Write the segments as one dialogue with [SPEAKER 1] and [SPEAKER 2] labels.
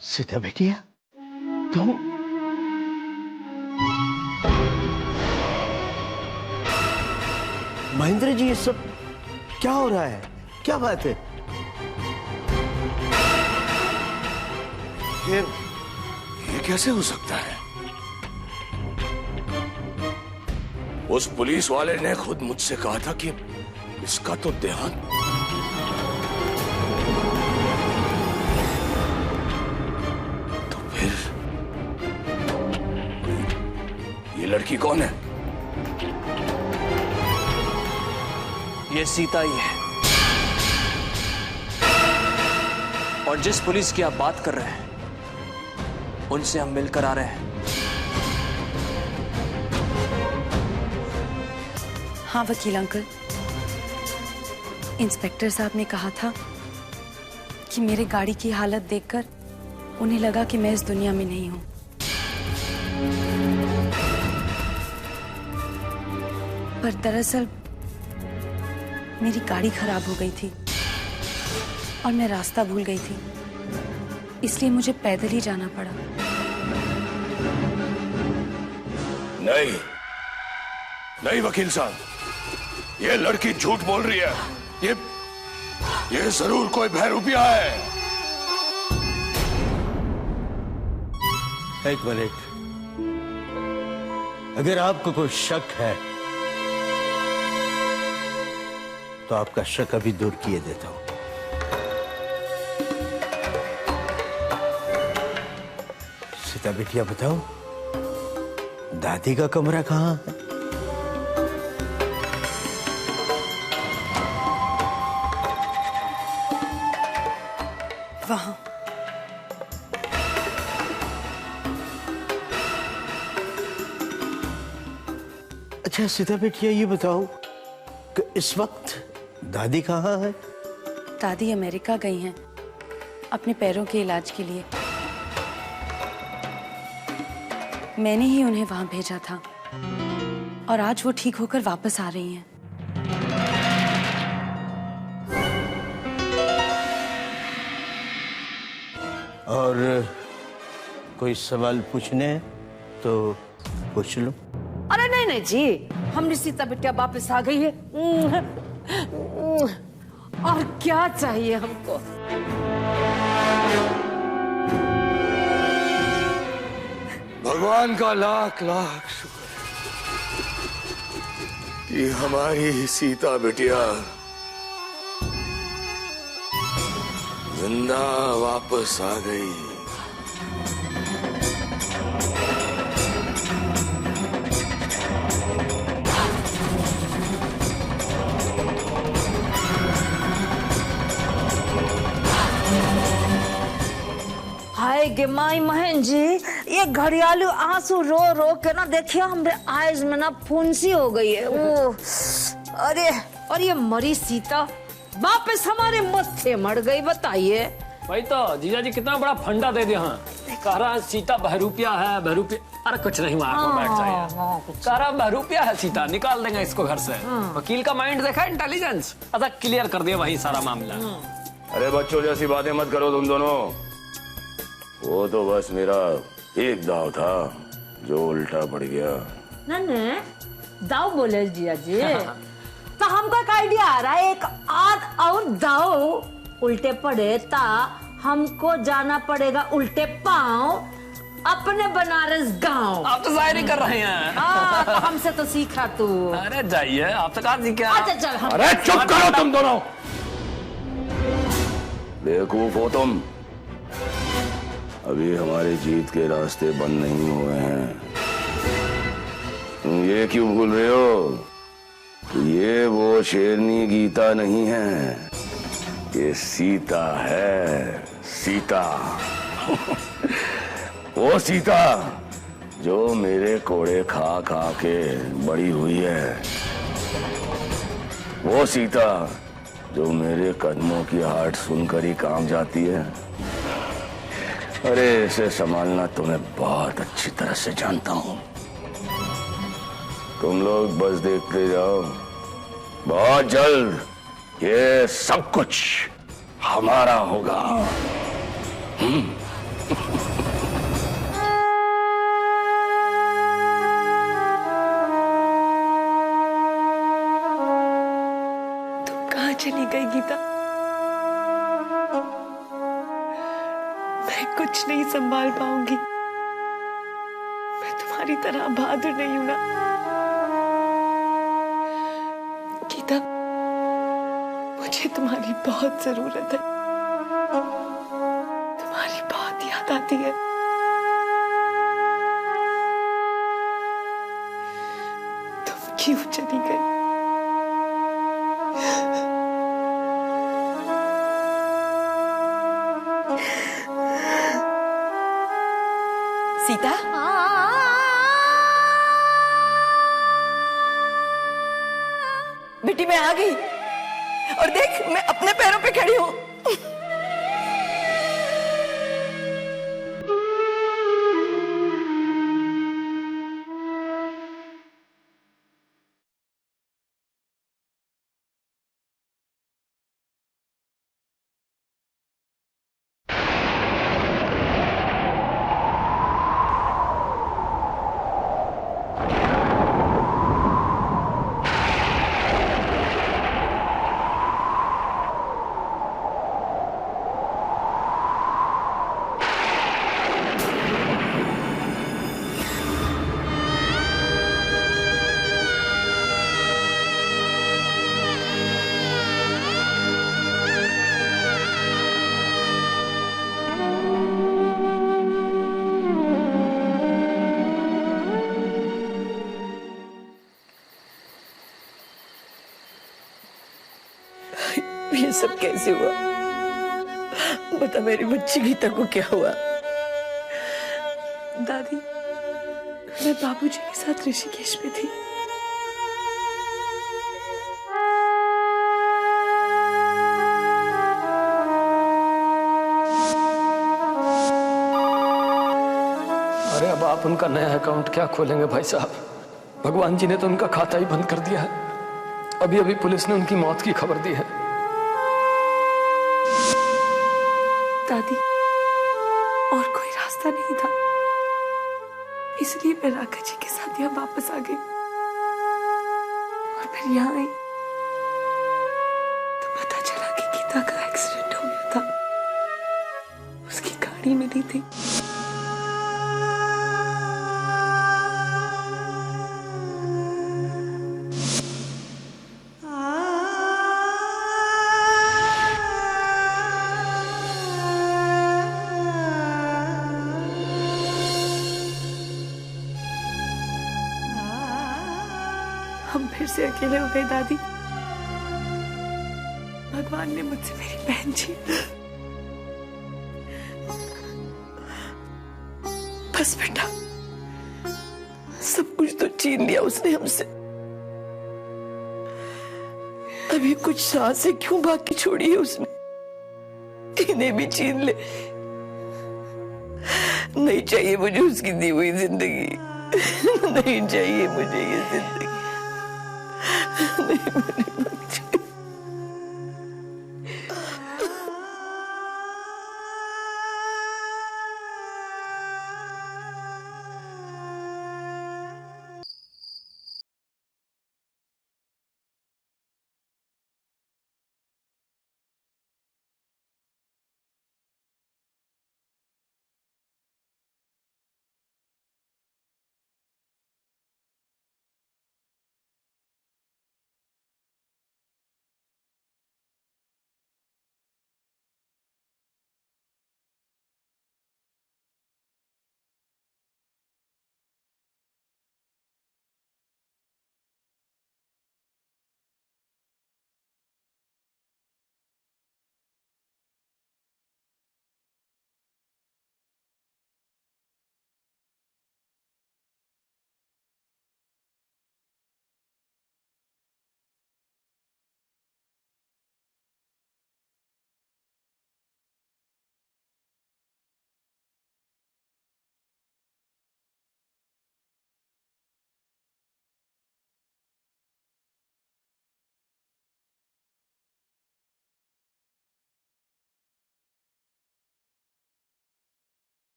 [SPEAKER 1] सीता बेटिया, तुम महेंद्र जी, ये सब क्या हो रहा है? क्या बात है?
[SPEAKER 2] ये कैसे हो सकता है? उस पुलिस वाले ने खुद मुझसे कहा था कि इसका तो देहांत। तो फिर ये लड़की कौन है?
[SPEAKER 3] ये सीता ही है। और जिस पुलिस की आप बात कर रहे हैं उनसे हम मिलकर आ रहे हैं।
[SPEAKER 4] हाँ वकील अंकल, इंस्पेक्टर साहब ने कहा था कि मेरे गाड़ी की हालत देखकर उन्हें लगा कि मैं इस दुनिया में नहीं हूं। पर दरअसल मेरी गाड़ी खराब हो गई थी और मैं रास्ता भूल गई थी, इसलिए मुझे पैदल ही जाना पड़ा।
[SPEAKER 2] नहीं नहीं वकील साहब, ये लड़की झूठ बोल रही है। ये जरूर कोई बहरूपिया है।
[SPEAKER 1] एक मिनट, अगर आपको कोई शक है तो आपका शक अभी दूर किए देता हूं। सीता बेटिया बताओ, दादी का कमरा कहाँ है?
[SPEAKER 4] वहां।
[SPEAKER 1] अच्छा सीता बेटिया, ये बताओ कि इस वक्त दादी कहाँ है?
[SPEAKER 4] दादी अमेरिका गई हैं अपने पैरों के इलाज के लिए। मैंने ही उन्हें वहां भेजा था और आज वो ठीक होकर वापस आ रही हैं।
[SPEAKER 1] और कोई सवाल पूछने हैं तो पूछ लो।
[SPEAKER 5] अरे नहीं नहीं जी, हमने सीता बेटिया वापस आ गई है। और क्या चाहिए हमको?
[SPEAKER 2] भगवान का लाख लाख शुक्र कि हमारी सीता बिटिया जिंदा वापस आ गई।
[SPEAKER 5] हाय गिमाई महन जी, ये घड़ियालू आंसू रो रो के ना देखिए हमरे आईज में ना फुंसी हो गई है। ओ, अरे और ये मरी सीता वापस हमारे मत्थे मर गई, बताइए।
[SPEAKER 6] भाई तो जीजा जी कितना बड़ा फंडा दे दिया। कह रहा है सीता बहरूपिया है, बहरूपिया। अरे कुछ नहीं, वहां को बैठ जाइए। कह रहा बहरूपिया है सीता, निकाल देंगे इसको घर से। वकील का माइंड देखा, इंटेलिजेंस। अच्छा क्लियर कर दिया वही सारा मामला।
[SPEAKER 2] अरे बच्चों जैसी बातें मत करो तुम दोनों। वो तो बस मेरा एक दाव था जो उल्टा पड़ गया।
[SPEAKER 5] नहीं दाव बोले जिया जी। तो हमको एक आइडिया आ रहा है, एक आध और दाव उल्टे पड़े ता हमको जाना पड़ेगा उल्टे पांव अपने बनारस गांव।
[SPEAKER 6] आप तो जाहिर ही कर रहे हैं।
[SPEAKER 5] तो हमसे तो सीखा तू।
[SPEAKER 6] अरे जाइए, आप तो कहा सीखा।
[SPEAKER 5] अच्छा चल हम।
[SPEAKER 2] अरे चुप करो तुम दोनों, बेवकूफ हो तुम। अभी हमारी जीत के रास्ते बंद नहीं हुए हैं। तुम ये क्यों भूल रहे हो? ये वो शेरनी गीता नहीं है, ये सीता है, सीता। वो सीता जो मेरे कोड़े खा खा के बड़ी हुई है। वो सीता जो मेरे कदमों की आहट सुनकर ही काम जाती है। अरे इसे संभालना तो मैं बहुत अच्छी तरह से जानता हूं। तुम लोग बस देखते जाओ, बहुत जल्द ये सब कुछ हमारा होगा।
[SPEAKER 4] तुम कहाँ चली गई गीता? मैं कुछ नहीं संभाल पाऊंगी। मैं तुम्हारी तरह बहादुर नहीं हूं ना गीता। मुझे तुम्हारी बहुत जरूरत है। तुम्हारी बहुत याद आती है। तुम क्यों चली गई? सीता, बेटी मैं आ गई और देख मैं अपने पैरों पे खड़ी हूँ। ये सब कैसे हुआ? बता मेरी बच्ची गीता को क्या हुआ? दादी, मैं बाबूजी के साथ ऋषिकेश में थी।
[SPEAKER 6] अरे अब आप उनका नया अकाउंट क्या खोलेंगे भाई साहब? भगवान जी ने तो उनका खाता ही बंद कर दिया है। अभी अभी पुलिस ने उनकी मौत की खबर दी है।
[SPEAKER 4] दादी, और कोई रास्ता नहीं था, इसलिए मैं राघव जी के साथ यहाँ वापस आ गई और फिर यहाँ आई तो पता चला कि गीता का एक्सीडेंट हो गया था। उसकी गाड़ी मिली थी। हम फिर से अकेले हो गए दादी। भगवान ने मुझसे मेरी बहन छीन। बस बेटा, सब कुछ तो छीन लिया उसने हमसे। अभी कुछ सांसें क्यों बाकी छोड़ी है उसने? इन्हें भी छीन ले। नहीं चाहिए मुझे उसकी दी हुई जिंदगी। नहीं चाहिए मुझे ये जिंदगी। नहीं मेरी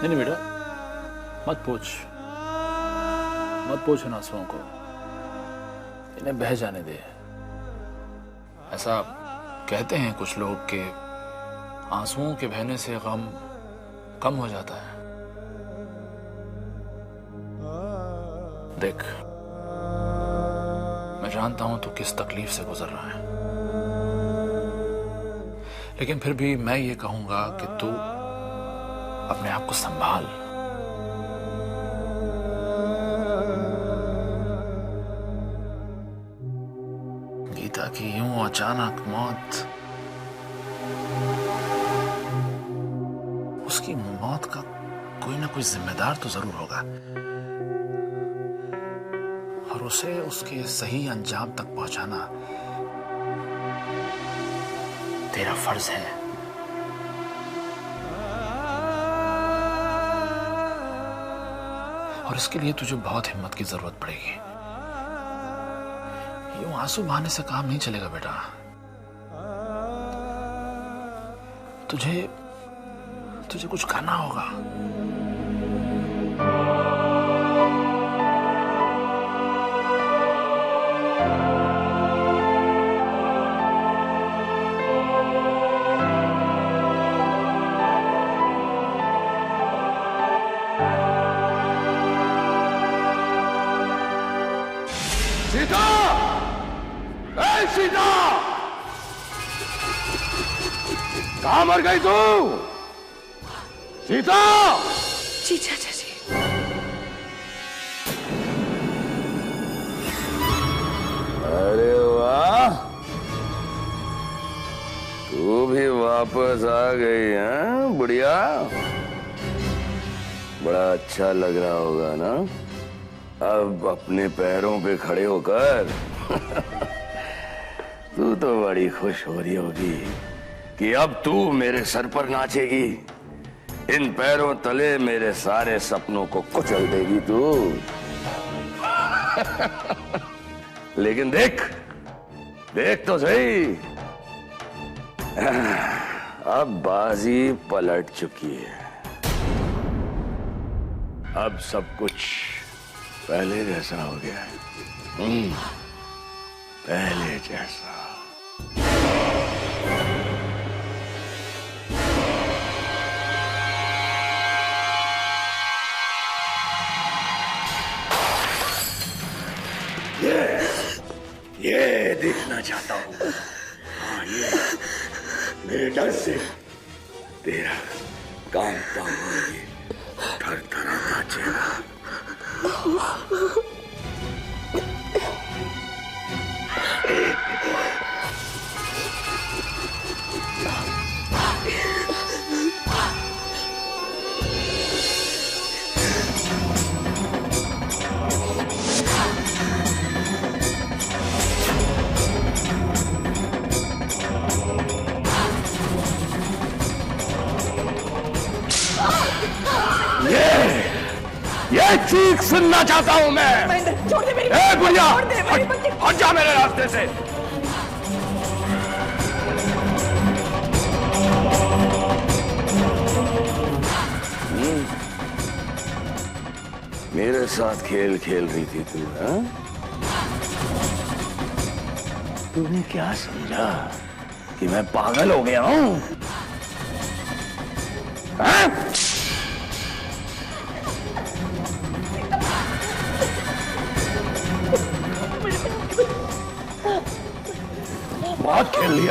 [SPEAKER 7] नहीं बेटा, मत पूछ इन आंसुओं को, इन्हें बह जाने दे। ऐसा कहते हैं कुछ लोग कि आंसुओं के बहने से गम कम हो जाता है। देख, मैं जानता हूं तू किस तकलीफ से गुजर रहा है, लेकिन फिर भी मैं ये कहूंगा कि तू अपने आप को संभाल। गीता की यूं अचानक मौत, उसकी मौत का कोई ना कोई जिम्मेदार तो जरूर होगा, और उसे उसके सही अंजाम तक पहुंचाना तेरा फर्ज है। और इसके लिए तुझे बहुत हिम्मत की जरूरत पड़ेगी। यूं आंसू बहाने से काम नहीं चलेगा बेटा। तुझे कुछ करना होगा।
[SPEAKER 2] सीता! ए सीता! कहां मर गई तू? सीता!
[SPEAKER 4] जी चाचा जी।
[SPEAKER 2] अरे वाह, तू भी वापस आ गई हैं बुढ़िया। बड़ा अच्छा लग रहा होगा ना अब अपने पैरों पे खड़े होकर। तू तो बड़ी खुश हो रही होगी कि अब तू मेरे सर पर नाचेगी, इन पैरों तले मेरे सारे सपनों को कुचल देगी तू। लेकिन देख तो सही, अब बाजी पलट चुकी है। अब सब कुछ पहले जैसा हो गया है। पहले जैसा। ये देखना चाहता हूँ। हाँ, ये मेरे डर से तेरा कांपता हुआ ये थरथराता चेहरा। ये चीख सुनना चाहता हूं मैं।
[SPEAKER 8] छोड़ दे मेरी
[SPEAKER 2] बुढ़िया,
[SPEAKER 8] बच्ची।
[SPEAKER 2] हट जा मेरे रास्ते से। मेरे साथ खेल खेल रही थी तू, हाँ? तूने क्या समझा कि मैं पागल हो गया हूं? हाँ?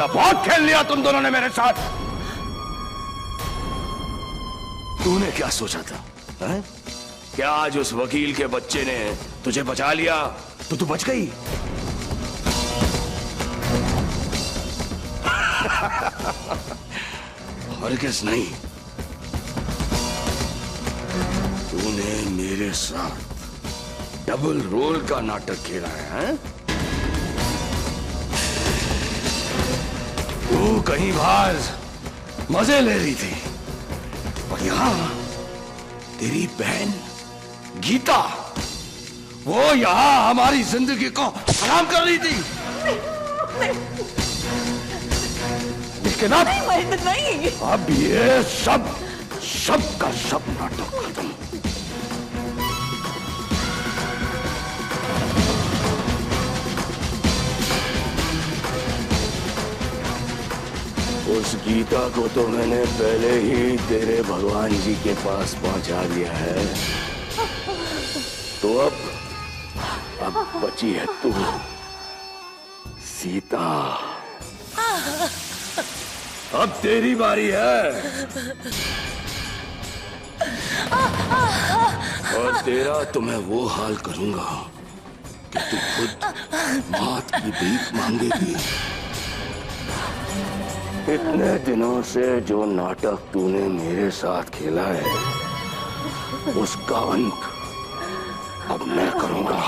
[SPEAKER 2] बहुत खेल लिया तुम दोनों ने मेरे साथ। तूने क्या सोचा था, है? क्या आज उस वकील के बच्चे ने तुझे बचा लिया तो तू बच गई? हरगिज़ नहीं। तूने मेरे साथ डबल रोल का नाटक खेला है? तू कहीं बाहर मजे ले रही थी और यहां तेरी बहन गीता, वो यहां हमारी जिंदगी को हराम कर रही थी। लेकिन अब ये सब का सब नाटक खत्म। उस गीता को तो मैंने पहले ही तेरे भगवान जी के पास पहुंचा दिया है। तो अब बची है तू, सीता। अब तेरी बारी है और तेरा तो मैं वो हाल करूंगा कि तू खुद मौत की भीख मांगेगी। इतने दिनों से जो नाटक तूने मेरे साथ खेला है, उसका अंत अब मैं करूंगा।